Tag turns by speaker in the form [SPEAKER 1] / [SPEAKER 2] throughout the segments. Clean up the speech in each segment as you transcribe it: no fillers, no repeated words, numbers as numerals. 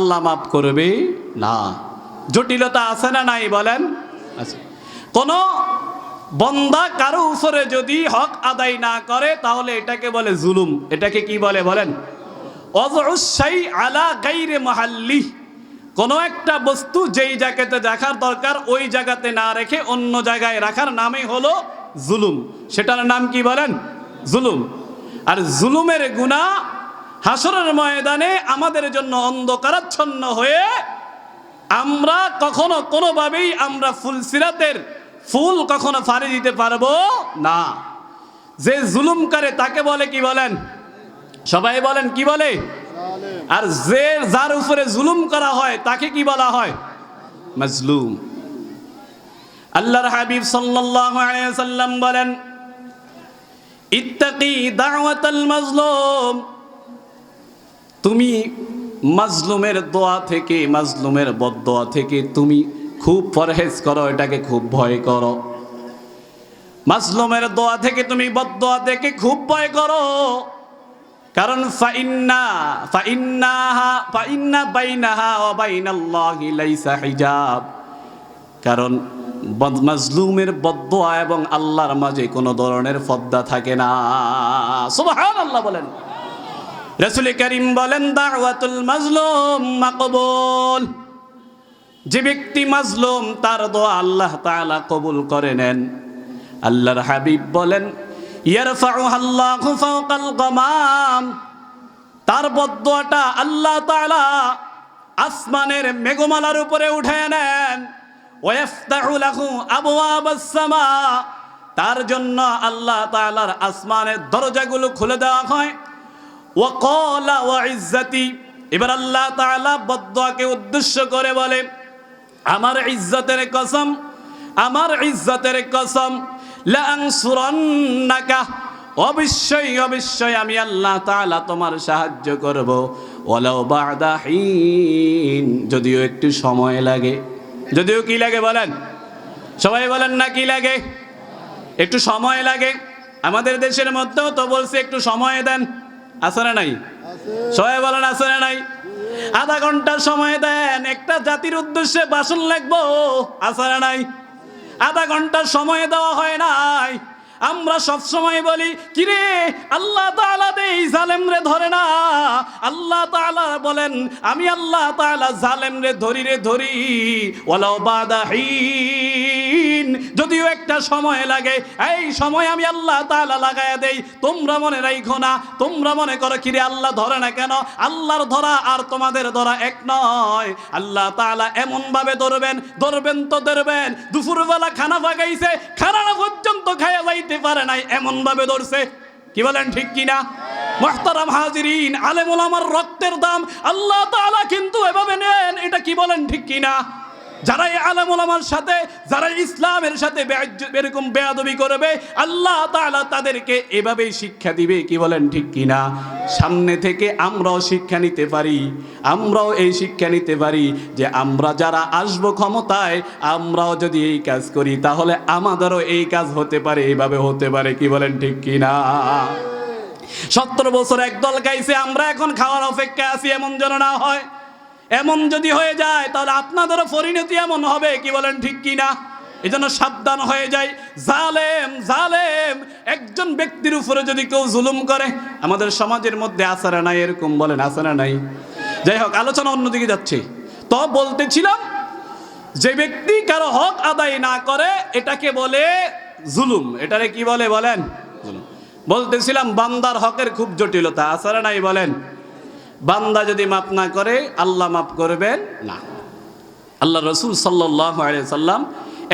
[SPEAKER 1] আল্লাহ মাফ করবে না। জটিলতা আছে না নাই বলেন? আছে। কোন বান্দা কারো উপরে যদি হক আদায় না করে তাহলে এটাকে বলে জুলুম। এটাকে কি বলে বলেন? ওয়াযউস শাই আলা গায়রি মাহাল্লি, কোন একটা বস্তু যেই জায়গাতে রাখার দরকার ওই জায়গাতে না রেখে অন্য জায়গায় রাখার নামই হলো জুলুম। সেটার নাম কি বলেন? জুলুম। আর জুলুমের গুনাহ হাসরের ময়দানে আমাদের জন্য অন্ধকারাচ্ছন্ন হয়ে আমরা কখনো কোনোভাবেই আমরা ফুলসিরাতের ফুল কখনো ফাড়ি দিতে পারবো না। যে জুলুম করে তাকে বলে কি বলেন? সবাই বলেন কি বলে? আর যে যার উপরে জুলুম করা হয় তাকে কি বলা হয়? মাজলুম। আল্লাহর হাবিব সাল্লাল্লাহু আলাইহি ওয়াসাল্লাম বলেন, ইত্তাকি দাওয়াতাল মাজলুম, তুমি মাজলুমের দোয়া থেকে, মাজলুমের বদদোয়া থেকে তুমি খুব পরহেজ করো, এটাকে খুব ভয় করো। মাজলুমের দোয়া থেকে তুমি বদদোয়া থেকে খুব ভয় করো। কারণ ফাইন্না বাইনাহা ওয়া বাইনাল্লাহি লাইসা হিজাব, কারণ মাজলুমের বদদোয়া এবং আল্লাহর মাঝে কোনো ধরনের পর্দা থাকে না। সুবহানাল্লাহ বলেন। রাসূল করিম বলেন, দাওয়াতুল মাজলুম মাকবুল, যে ব্যক্তি মাজলুম তার দোয়া আল্লাহ তাআলা কবুল করে নেন। আল্লাহর হাবিব বলেন, ইয়ারফাউহাল্লাহু ফাওকাল গামাম, তার বদদোয়াটা আল্লাহ তাআলা আসমানের মেঘমালার উপরে উঠায় নেন। ওয়াফতাহু লাহু আবওয়াবাস সামা, তার জন্য আল্লাহ তাআলার আসমানের দরজাগুলো খুলে দেওয়া হয়। ওয়া ক্বালা ওয়া ইজ্জতি, এবার আল্লাহ তাআলা বদদোয়াকে উদ্দেশ্য করে বলে, আমার ইজ্জতের কসম, আমার ইজ্জতের কসম, লা আনসুরান্নাকা, অবশ্যই অবশ্যই আমি আল্লাহ তাআলা তোমার সাহায্য করব। ওয়ালাউ বা'দা হিন, যদিও একটু সময় লাগে। যদিও কি লাগে বলেন? সবাই বলেন না কি লাগে? একটু সময় লাগে। আমাদের দেশের মধ্যেও তো বলছে একটু সময় দেন, আছে না নাই? সবাই বলেন আছে না নাই? আধা ঘন্টা সময় দেন, একটা জাতির উদ্দেশ্যে ভাষণ লিখবো, আছে না নাই? আধা ঘন্টা সময় দেওয়া হয় নাই। আমরা সব সময় বলি, কিরে আল্লাহ তাআলা দেই জালেম রে ধরে না। আল্লাহ তাআলা বলেন, আমি আল্লাহ তাআলা জালেম রে ধরি রে ধরি। ওয়ালাউ বাদা হিন, যদিও একটা সময় লাগে, এই সময় আমি আল্লাহ তাআলা লাগায়া দেই। তোমরা মনে রাখো না, তোমরা মনে করো কিরে আল্লাহ ধরে না কেন? আল্লাহর ধরা আর তোমাদের ধরা এক নয়। আল্লাহ তাআলা এমন ভাবে ধরবেন, ধরবেন তো ধরবেন, দুপুরবেলা খানা পাকাইছে, খানা পর্যন্ত খায়া যাইতে পারে নাই, এমন ভাবে ধরছে। কি বলেন ঠিক কিনা? মুহতারাম হাজিরিন, আলেম ওলামার রক্তের দাম আল্লাহ তাআলা কিন্তু এভাবে নেন। এটা কি বলেন ঠিক কিনা? যারা এই আলেম ওলামার সাথে, যারা ইসলামের সাথে এরকম বেয়াদবি করবে, আল্লাহ তাআলা তাদেরকে এভাবেই শিক্ষা দিবে। কি বলেন ঠিক কিনা? সামনে থেকে আমরাও শিক্ষা নিতে পারি, আমরাও এই শিক্ষা নিতে পারি যে আমরা যারা আসবো ক্ষমতায়, আমরাও যদি এই কাজ করি তাহলে আমাদেরও এই কাজ হতে পারে, এইভাবে হতে পারে। কি বলেন ঠিক কিনা? 70 বছর একদল গাইছে, আমরা এখন খাওয়ার অপেক্ষায় আছি, এমন যেন না হয়। এমন যদি হয়ে যায় তাহলে আপনাদেরও পরিণতি এমন হবে। কি বলেন ঠিক কিনা? এজন্য সাবধান হয়ে যায়। জালেম জালেম একজন ব্যক্তির উপরে যদি কেউ জুলুম করে, আমাদের সমাজের মধ্যে আছে না নাই এরকম? বলেন আছে না নাই? যাই হোক, আলোচনা অন্যদিকে যাচ্ছে। তো বলতেছিলাম, যে ব্যক্তি কারো হক আদায় না করে এটাকে বলে জুলুম। এটারে কি বলে বলেন? জুলুম। বলতেছিলাম বান্দার হকের খুব জটিলতা, আছে না নাই বলেন? বান্দা যদি মাফ না করে আল্লাহ মাফ করবেন না। আল্লাহ রাসূল সাল্লাল্লাহু আলাইহি সাল্লাম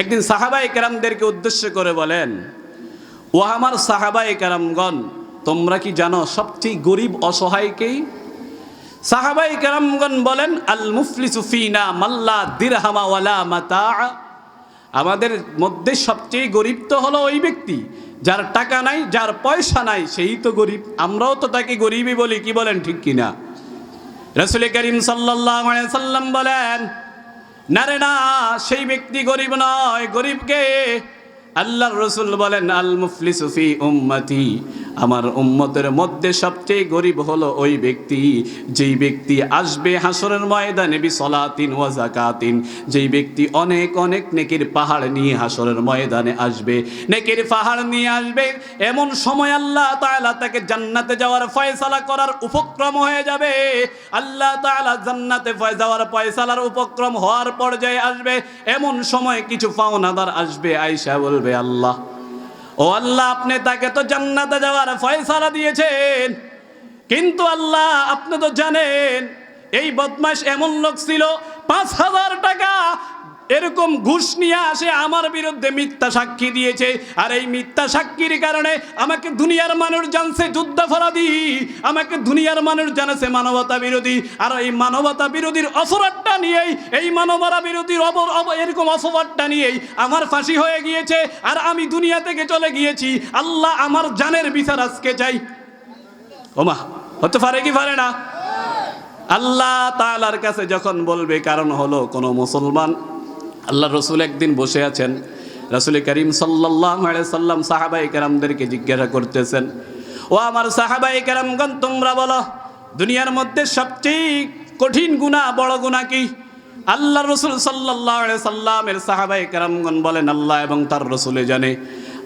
[SPEAKER 1] একদিন সাহাবায়ে কেরামদেরকে উদ্দেশ্য করে বলেন, ও আমার সাহাবায়ে কেরামগণ, তোমরা কি জানো সবচেয়ে গরিব অসহায়কেই? সাহাবায়ে কেরামগণ বলেন, আল মুফলিসু ফিনা মাল্লা দিরহামা ওয়ালা মাতা, আমাদের মধ্যে সবচেয়ে গরিব তো হলো ওই ব্যক্তি যার টাকা নাই, যার পয়সা নাই, সেই তো গরিব। আমরাও তো তাকে গরিবই বলি। কি বলেন ঠিক কিনা? রাসূল করিম সাল্লাল্লাহু আলাইহি সাল্লাম বলেন, না রে না, সেই ব্যক্তি গরিব নয়। গরিব কে? আল্লাহর রাসূল বলেন, আল মুফলিসু ফি উম্মতি, আমার উম্মতের মধ্যে সবচেয়ে গরিব হলো ওই ব্যক্তি, যেই ব্যক্তি আসবে হাসরের ময়দানে বিসলাতিন ওয়া যাকাতিন, যেই ব্যক্তি অনেক অনেক নেকির পাহাড় নিয়ে হাসরের ময়দানে আসবে, নেকির পাহাড় নিয়ে আসবে। এমন সময় আল্লাহ তাআলা তাকে জান্নাতে যাওয়ার ফয়সালা করার উপক্রম হয়ে যাবে। আল্লাহ তাআলা জান্নাতে যাওয়ার ফয়সালার উপক্রম হওয়ার পর্যায়ে আসবে। এমন সময় কিছু পাওনাদার আসবে, আয়েশা বলবে, আল্লাহ, ও আল্লাহ, আপনি তাকে তো জান্নাতে যাওয়ার ফয়সালা দিয়েছেন, কিন্তু আল্লাহ আপনি তো জানেন এই বদমাশ এমন লোক ছিল ৫,০০০ টাকা এরকম ঘুষ নিয়ে আসে আমার বিরুদ্ধে মিথ্যা সাক্ষী দিয়েছে, আর এই মিথ্যা সাক্ষীর কারণে আমাকে দুনিয়ার মানুষ জানছে যুদ্ধাপরাধী, আমাকে দুনিয়ার মানুষ জানছে মানবতা বিরোধী, আর এই মানবতা বিরোধীর অপরাধটা নিয়েই, এই মানবতা বিরোধীর এরকম অপরাধটা নিয়েই আমার ফাঁসি হয়ে গিয়েছে, আর আমি দুনিয়া থেকে চলে গিয়েছি। আল্লাহ, আমার জানের বিচার আজকে চাই। ওমা, হতে পারে কি পারে না? আল্লাহ তাআলার কাছে যখন বলবে, কারণ হলো কোনো মুসলমান, আল্লাহ রসুল একদিন বসে আছেন, রাসূল করিম সাল্লাল্লাহু আলাইহি সাল্লাম সাহাবায়ে কেরামদেরকে জিজ্ঞাসা করতেছেন, ও আমার সাহাবায়ে কেরামগণ, তোমরা বলো দুনিয়ার মধ্যে সবচেয়ে কঠিন গুনাহ, বড় গুনাহ কি? আল্লাহ রসুল সাল্লাল্লাহু আলাইহি সাল্লামের সাহাবায়ে কেরামগণ বলেন, আল্লাহ এবং তার রসুলে জানে।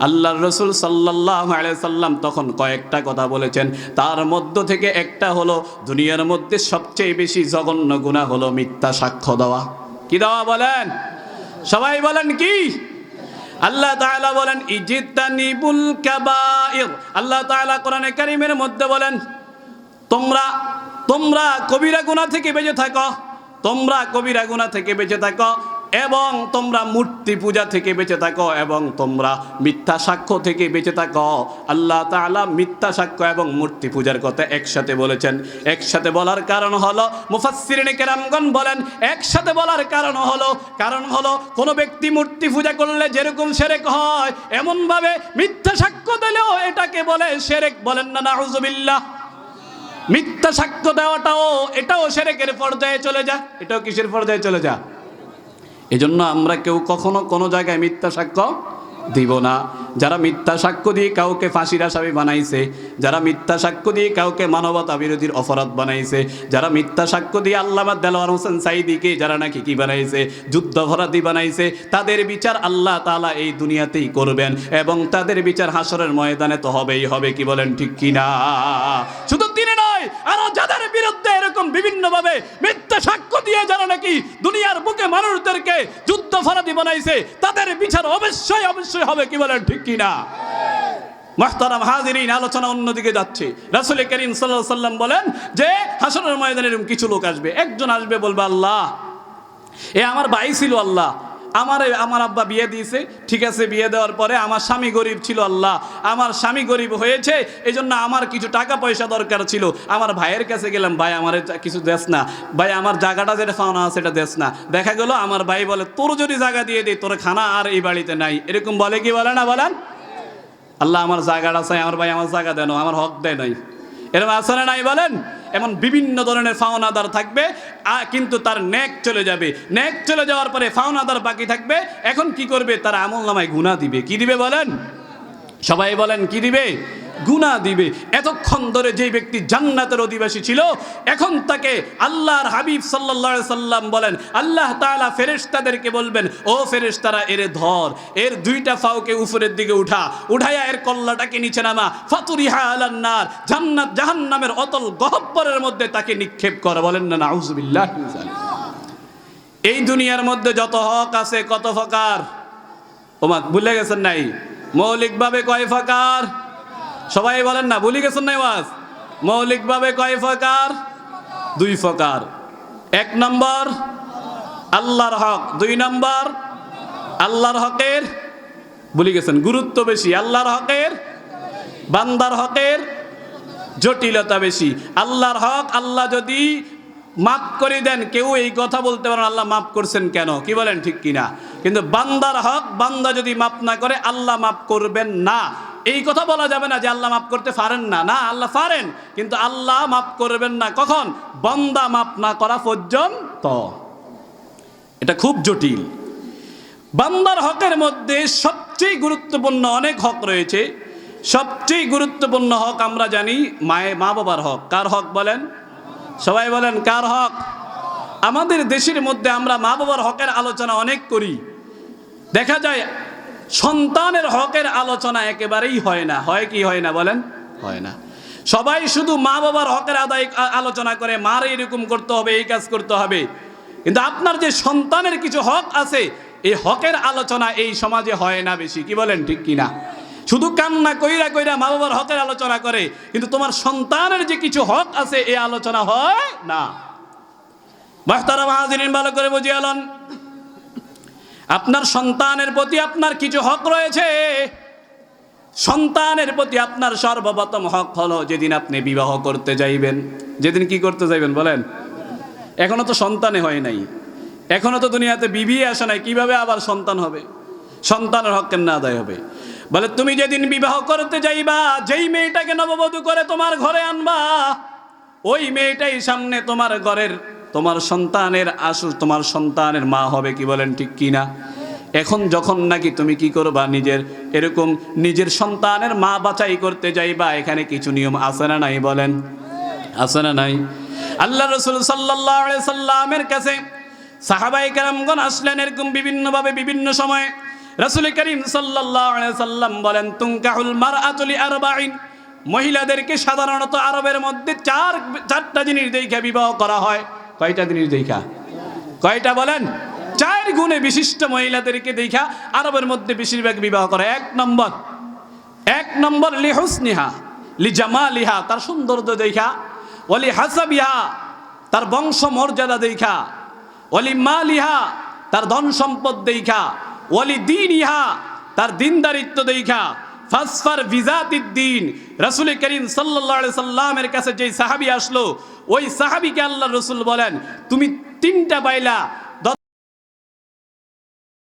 [SPEAKER 1] আল্লাহর রসুল সাল্লাল্লাহু আলাইহি সাল্লাম তখন কয়েকটা কথা বলেছেন, তার মধ্য থেকে একটা হলো দুনিয়ার মধ্যে সবচেয়ে বেশি জঘন্য গুনাহ হলো মিথ্যা সাক্ষ্য দেওয়া। কি দেওয়া বলেন? সবাই বলেন কি? আল্লাহ তাআলা বলেন, ইজতানিবুল কাবাইর। আল্লাহ তাআলা কোরআনে কারীমের মধ্যে বলেন, তোমরা কবিরা গুনাহ থেকে বেঁচে থাকো, তোমরা কবিরা গুনাহ থেকে বেঁচে থাকো, এবং তোমরা মূর্তি পূজা থেকে বেঁচে থাকো, এবং তোমরা মিথ্যা সাক্ষ্য থেকে বেঁচে থাকো। আল্লাহ তাআলা মিথ্যা সাক্ষ্য এবং মূর্তি পূজার কথা একসাথে বলেছেন। একসাথে বলার কারণ হলো, মুফাসসিরিনে কেরামগণ বলেন, একসাথে বলার কারণ হলো কোনো ব্যক্তি মূর্তি পূজা করলে যেরকম শিরক হয়, এমনভাবে মিথ্যা সাক্ষ্য দিলেও এটাকে বলে শিরক। বলেন না নাউযুবিল্লাহ? মিথ্যা সাক্ষ্য দেওয়াটাও, এটাও শিরকের পর্যায়ে চলে যায়। এটাও কিসের পর্যায়ে চলে যায়? এজন্য আমরা কেউ কখনো কোনো জায়গায় মিথ্যা সাক্ষ্য দিব না। যারা মিথ্যা সাক্ষ্য দিয়ে কাউকে ফাঁসির আসামি বানাইছে, যারা মিথ্যা সাক্ষ্য দিয়ে কাউকে মানবতা বিরোধীর অপরাধ বানাইছে, যারা মিথ্যা সাক্ষ্য দিয়ে আল্লামা দেলোয়ার হোসেন সাঈদীকে যারা নাকি কি বানাইছে, যুদ্ধাপরাধী বানাইছে, তাদের বিচার আল্লাহ তাআলা এই দুনিয়াতেই করবেন, এবং তাদের বিচার হাসরের ময়দানে তো হবেই হবে। কি বলেন ঠিক কিনা? শুধু তিনি নয়, আরো যাদের বিরুদ্ধে এরকম বিভিন্নভাবে মিথ্যা সাক্ষ্য দিয়ে যারা নাকি দুনিয়ার বুকে মানুষদেরকে যুদ্ধাপরাধী বানাইছে, তাদের বিচার অবশ্যই অবশ্যই হবে। কি বলেন ঠিক কিনা? মুহতারাম হাজিরিন, আলোচনা অন্যদিকে যাচ্ছে। রাসূল করিম সাল্লাল্লাহু আলাইহি সাল্লাম বলেন যে হাসরের ময়দানে এরকম কিছু লোক আসবে। একজন আসবে, বলবে, আল্লাহ, এ আমার ভাই ছিল, আল্লাহ, আমার আব্বা বিয়ে দিয়েছে, ঠিক আছে, বিয়ে দেওয়ার পরে আমার স্বামী গরিব ছিল, আল্লাহ, আমার স্বামী গরিব হয়েছে, এই জন্য আমার কিছু টাকা পয়সা দরকার ছিল, আমার ভাইয়ের কাছে গেলাম, ভাই আমার কিছু দেস না, ভাই আমার জায়গাটা যেটা পাওনা আছে সেটা দেস না। দেখা গেল আমার ভাই বলে, তোর যদি জায়গা দিয়ে দিই, তোর খানা আর এই বাড়িতে নাই। এরকম বলে কি বলে না? বলেন, আল্লাহ আমার জায়গাটা চাই, আমার ভাই আমার জায়গা দেন, আমার হক দেয় নাই। এরকম আছে না নাই? বলেন। এমন বিভিন্ন ধরনের ফাওনাদার থাকবে, কিন্তু তার নেক চলে যাবে। নেক চলে যাওয়ার পরে ফাওনাদার বাকি থাকবে। এখন কি করবে? তার আমলনামায় গুনাহ দিবে। কি দিবে বলেন? সবাই বলেন, কি দিবে? গুনাহ দিবে। এতক্ষণ ধরে যেই ব্যক্তি জান্নাতের অধিবাসী ছিল, এখন তাকে আল্লাহর হাবিব সাল্লাল্লাহু আলাইহি সাল্লাম বলেন, আল্লাহ তাআলা ফেরেশতাদেরকে বলবেন, ও ফেরেশতারা, এর ধর, এর দুইটা পাওকে উপরের দিকে উঠাইয়া এর কল্লাটাকে নিচে নামা, ফাতুরিহা আলান নার, জান্নাত জাহান্নামের অতল গহ্বরের মধ্যে তাকে নিক্ষেপ কর। বলেন না নাউযুবিল্লাহ? এই দুনিয়ার মধ্যে যত হক আছে, কত প্রকার? ওমা, ভুলে গেছেন নাই? মৌলিকভাবে কয় প্রকার? সবাই বলেন না, ভুলে গেছেন নাই? ওয়াজ মৌলিকভাবে কয় প্রকার? 2 প্রকার। 1 নম্বর আল্লাহর হক, 2 নম্বর আল্লাহর হকের, ভুলে গেছেন, গুরুত্ব বেশি। আল্লাহর হকের, বান্দার হকের জটিলতা বেশি। আল্লাহর হক আল্লাহ যদি মাফ করে দেন, কেউ এই কথা বলতে পারেন আল্লাহ মাফ করছেন কেন? কি বলেন ঠিক কিনা? কিন্তু বান্দার হক, বান্দা যদি মাফ না করে আল্লাহ মাফ করবেন না। এই কথা বলা যাবে না যে আল্লাহ মাফ করতে পারেন না। না, আল্লাহ পারেন, কিন্তু আল্লাহ মাফ করবেন না কখন? বান্দা মাফ না করা পর্যন্ত। এটা খুব জটিল। বান্দার হকের মধ্যে সবচেয়ে গুরুত্বপূর্ণ অনেক হক রয়েছে। সবচেয়ে গুরুত্বপূর্ণ হক আমরা জানি মা বাবার হক। কার হক বলেন? সবাই বলেন কার হক? আমাদের দেশের মধ্যে আমরা মা বাবার হকের আলোচনা অনেক করি, দেখা যায় সন্তানের হকের আলোচনা একেবারেই হয় না। হয় কি হয় না বলেন? হয় না। সবাই শুধু মা বাবার হকের আলোচনা করে, মার এরকম করতে হবে, এই কাজ করতে হবে, কিন্তু আপনার যে সন্তানের কিছু হক আছে এই হকের আলোচনা এই সমাজে হয় না বেশি। কি বলেন, ঠিক কিনা? শুধু কান্না কইরা কইরা মা বাবার হকের আলোচনা করে, কিন্তু তোমার সন্তানের যে কিছু হক আছে এই আলোচনা হয় না। মুহতারাম হাজিরিন, ভালো করে বুঝিয়ে লন, আপনার সন্তানের প্রতি আপনার কিছু হক রয়েছে। সন্তানের প্রতি আপনার সর্বপ্রথম হক হলো যেদিন আপনি বিবাহ করতে যাইবেন। যেদিন কি করতে যাইবেন বলেন? এখনো তো সন্তানে হয় নাই, এখনো তো দুনিয়াতে বিবি আসে নাই, কিভাবে আবার সন্তান হবে? সন্তানের হক কেন আদায় হবে? বলে তুমি যেদিন বিবাহ করতে যাইবা, যেই মেয়েটাকে নববধূ করে তোমার ঘরে আনবা, ওই মেয়েটাই সামনে তোমার ঘরের তোমার সন্তানের মা হবে। কি বলেন, ঠিক কিনা? এখন যখন নাকি তুমি কি করবা, নিজের সন্তানের মা বাছাই করতে যাইবা, এখানে কিছু নিয়ম আছে না নাই বলেন? আছে না নাই? আল্লাহ রাসূল সাল্লাল্লাহু আলাইহি সাল্লামের কাছে সাহাবায়ে কেরামগণ আসলেন এরকম বিভিন্নভাবে বিভিন্ন সময়ে। রাসূল করিম সাল্লাল্লাহু আলাইহি সাল্লাম বলেন, তুনকাহুল মারআতু লিআরবাইন, মহিলাদেরকে সাধারণত আরবের মধ্যে চারটা জিনিস দেখে বিবাহ করা হয়। কয়টা জিনিস দেখা? কয়টা বলেন? 4 গুণে বিশিষ্ট মহিলাদেরকে দেখা আরবের মধ্যে বেশিরভাগ বিবাহ করে। এক নম্বর লিহুসনিহা লিজামালিহা, তার সৌন্দর্য দেখা, ওয়ালি হাসাবিহা, তার বংশ মর্যাদা দেখা, ওয়ালি মালিহা, তার ধন সম্পদ দেখা, ওয়ালি দীনিহা, তার দিনদারিত্ব দেখা। ফাসফার বিজাতিদ্দিন, রাসূল করিম সাল্লাল্লাহু আলাইহি সাল্লামের কাছে যেই সাহাবী আসলো, ওই সাহাবীকে আল্লাহর রাসূল বলেন, তুমি 3টা পাইলা,